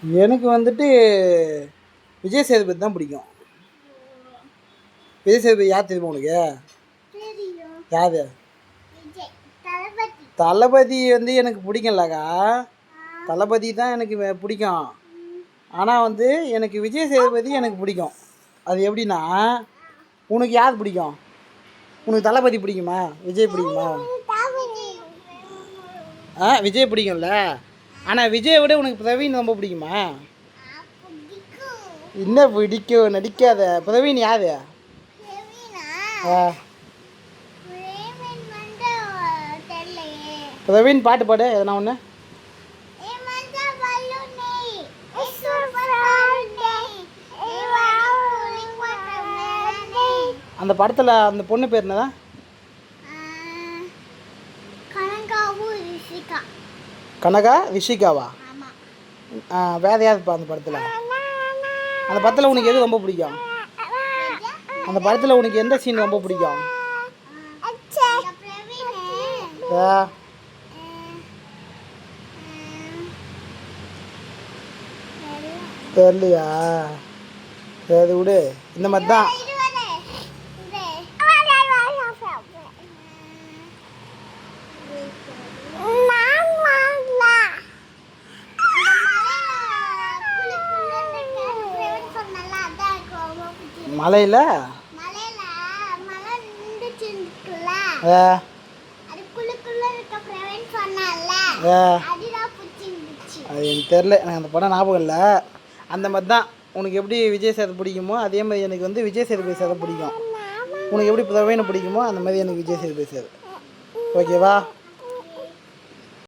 எனக்கு வந்துட்டு விஜய் சேதுபதி தான் பிடிக்கும். விஜய் சேதுபதி யார் தெரியுமா உனக்கு? யாரு? தளபதி வந்து எனக்கு பிடிக்கலக்கா. தளபதி தான் எனக்கு பிடிக்கும். ஆனால் வந்து எனக்கு விஜய் சேதுபதி எனக்கு பிடிக்கும். அது எப்படின்னா, உனக்கு யார் பிடிக்கும்? உனக்கு தளபதி பிடிக்குமா விஜய் பிடிக்குமா? விஜய் பிடிக்கும்ல. ஆனால் விஜயை விட உனக்கு பிரவீன் ரொம்ப பிடிக்குமா? என்ன பிடிக்கும்? நடிக்காத. பிரவீன் யாரு? பிரவீன் பாட்டு பாடு எதனா ஒன்று. அந்த படத்தில் அந்த பொண்ணு பேர் என்னதான்? கனகா ரிஷிகாவா? வேறு யாருப்பா அந்த படத்தில்? அந்த படத்தில் உனக்கு எது ரொம்ப பிடிக்கும்? அந்த படத்தில் உனக்கு எந்த சீன் ரொம்ப பிடிக்கும்? தெரியலையா? சரி விடு. இந்த மாதிரி தான். மலையில் அது எனக்கு தெரில. எனக்கு அந்த படம் ஞாபகம் இல்லை. அந்த மாதிரி தான். உனக்கு எப்படி விஜய் சேது பிடிக்குமோ அதே மாதிரி எனக்கு வந்து விஜய் சேதுபதி சேதை பிடிக்கும். உனக்கு எப்படி பிரவீனை பிடிக்குமோ அந்த மாதிரி எனக்கு விஜய் சேதுபதி சேது. ஓகேவா?